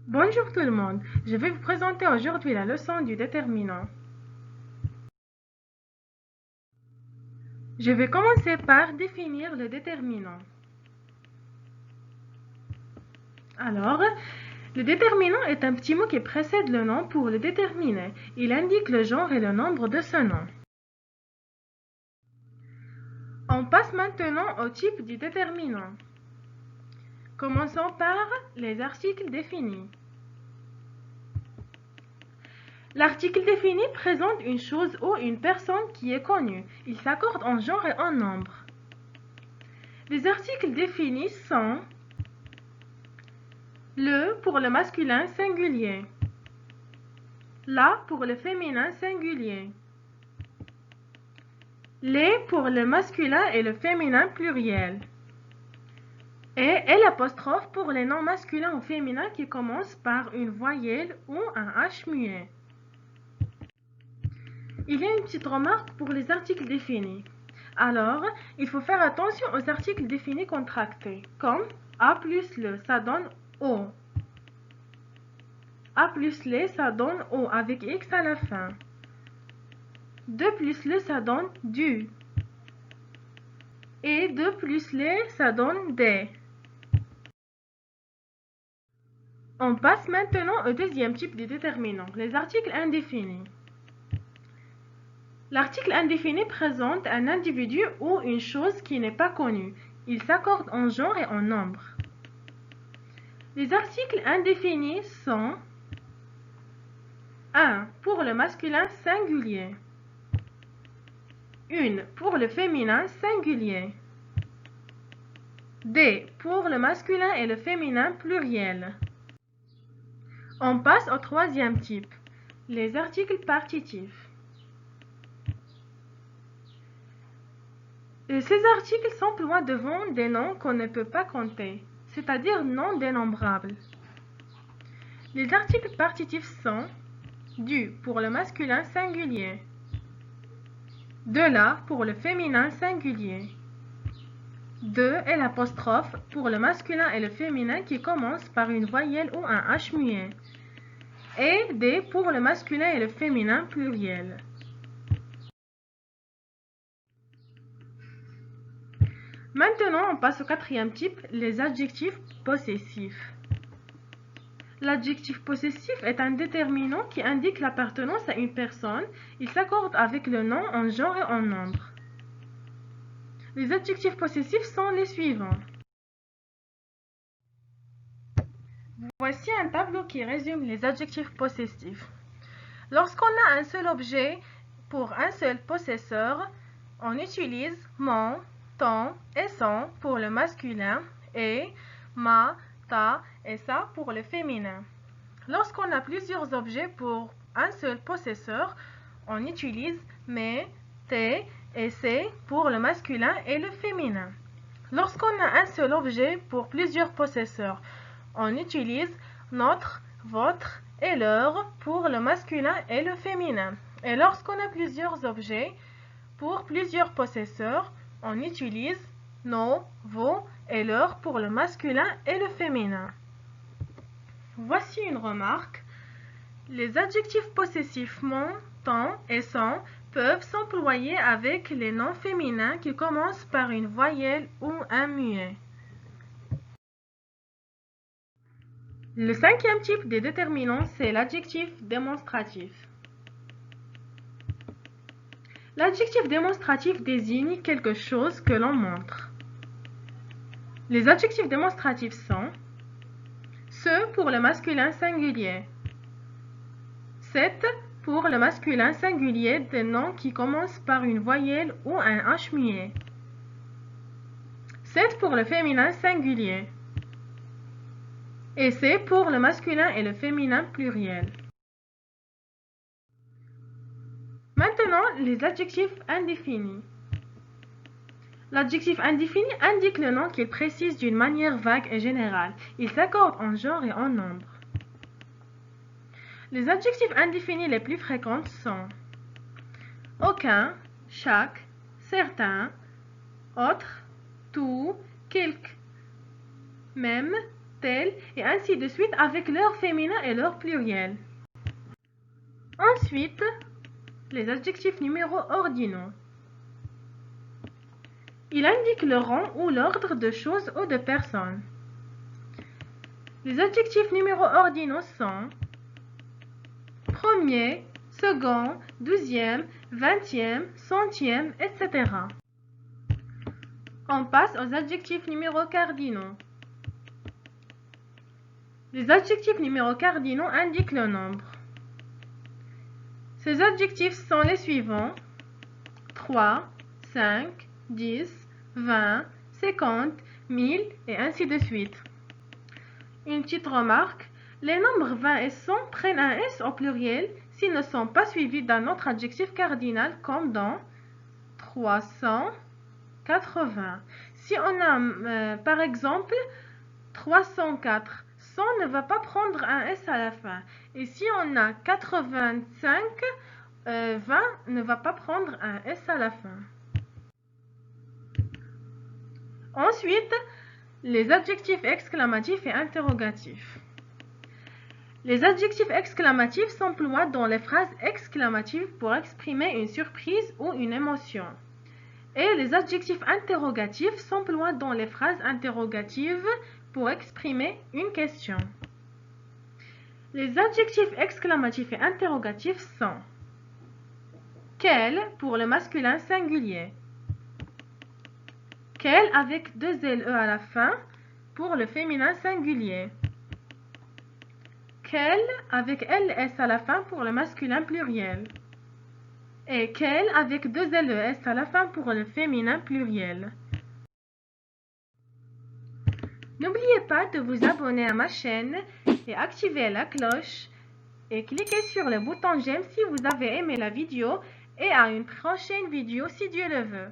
Bonjour tout le monde, je vais vous présenter aujourd'hui la leçon du déterminant. Je vais commencer par définir le déterminant. Alors, le déterminant est un petit mot qui précède le nom pour le déterminer. Il indique le genre et le nombre de ce nom. On passe maintenant au type du déterminant. Commençons par les articles définis. L'article défini présente une chose ou une personne qui est connue. Il s'accorde en genre et en nombre. Les articles définis sont le pour le masculin singulier, la pour le féminin singulier, les pour le masculin et le féminin pluriel, et l'apostrophe pour les noms masculins ou féminins qui commencent par une voyelle ou un H muet. Il y a une petite remarque pour les articles définis. Alors, il faut faire attention aux articles définis contractés, comme A plus le, ça donne O. A plus le, ça donne O avec X à la fin. 2 plus le, ça donne du. Et 2 plus le, ça donne des. On passe maintenant au deuxième type de déterminant, les articles indéfinis. L'article indéfini présente un individu ou une chose qui n'est pas connue. Il s'accorde en genre et en nombre. Les articles indéfinis sont 1 pour le masculin singulier, 1 pour le féminin singulier, des pour le masculin et le féminin pluriel. On passe au troisième type, les articles partitifs. Ces articles s'emploient devant des noms qu'on ne peut pas compter, c'est-à-dire non dénombrables. Les articles partitifs sont du pour le masculin singulier, de la pour le féminin singulier, de et l'apostrophe pour le masculin et le féminin qui commencent par une voyelle ou un H muet, et des pour le masculin et le féminin pluriel. Maintenant, on passe au quatrième type, les adjectifs possessifs. L'adjectif possessif est un déterminant qui indique l'appartenance à une personne. Il s'accorde avec le nom en genre et en nombre. Les adjectifs possessifs sont les suivants. Voici un tableau qui résume les adjectifs possessifs. Lorsqu'on a un seul objet pour un seul possesseur, on utilise mon, ton et son pour le masculin et ma, ta et sa pour le féminin. Lorsqu'on a plusieurs objets pour un seul possesseur, on utilise mes, tes et ses pour le masculin et le féminin. Lorsqu'on a un seul objet pour plusieurs possesseurs, on utilise notre, votre et leur pour le masculin et le féminin. Et lorsqu'on a plusieurs objets pour plusieurs possesseurs, on utilise nos, vos et leur pour le masculin et le féminin. Voici une remarque. Les adjectifs possessifs mon, ton et son peuvent s'employer avec les noms féminins qui commencent par une voyelle ou un muet. Le cinquième type de déterminant, c'est l'adjectif démonstratif. L'adjectif démonstratif désigne quelque chose que l'on montre. Les adjectifs démonstratifs sont ce pour le masculin singulier, cette pour le masculin singulier des noms qui commencent par une voyelle ou un H muet, cette pour le féminin singulier, et c'est pour le masculin et le féminin pluriel. Maintenant, les adjectifs indéfinis. L'adjectif indéfini indique le nom qu'il précise d'une manière vague et générale. Il s'accorde en genre et en nombre. Les adjectifs indéfinis les plus fréquents sont aucun, chaque, certain, autre, tout, quelque, même, tel, et ainsi de suite avec leur féminin et leur pluriel. Ensuite, les adjectifs numéros ordinaux. Il indique le rang ou l'ordre de choses ou de personnes. Les adjectifs numéros ordinaux sont premier, second, douzième, vingtième, centième, etc. On passe aux adjectifs numéros cardinaux. Les adjectifs numéros cardinaux indiquent le nombre. Ces adjectifs sont les suivants: 3, 5, 10, 20, 50, 1000 et ainsi de suite. Une petite remarque, les nombres 20 et 100 prennent un S au pluriel s'ils ne sont pas suivis d'un autre adjectif cardinal comme dans 380. Si on a par exemple 304, 100 ne va pas prendre un S à la fin. Et si on a 85, 20 ne va pas prendre un S à la fin. Ensuite, les adjectifs exclamatifs et interrogatifs. Les adjectifs exclamatifs s'emploient dans les phrases exclamatives pour exprimer une surprise ou une émotion. Et les adjectifs interrogatifs s'emploient dans les phrases interrogatives pour exprimer une question. Les adjectifs exclamatifs et interrogatifs sont quel pour le masculin singulier, quel avec deux LE à la fin pour le féminin singulier, quel avec LS à la fin pour le masculin pluriel et quel avec deux LES à la fin pour le féminin pluriel. N'oubliez pas de vous abonner à ma chaîne et activer la cloche et cliquez sur le bouton j'aime si vous avez aimé la vidéo et à une prochaine vidéo si Dieu le veut.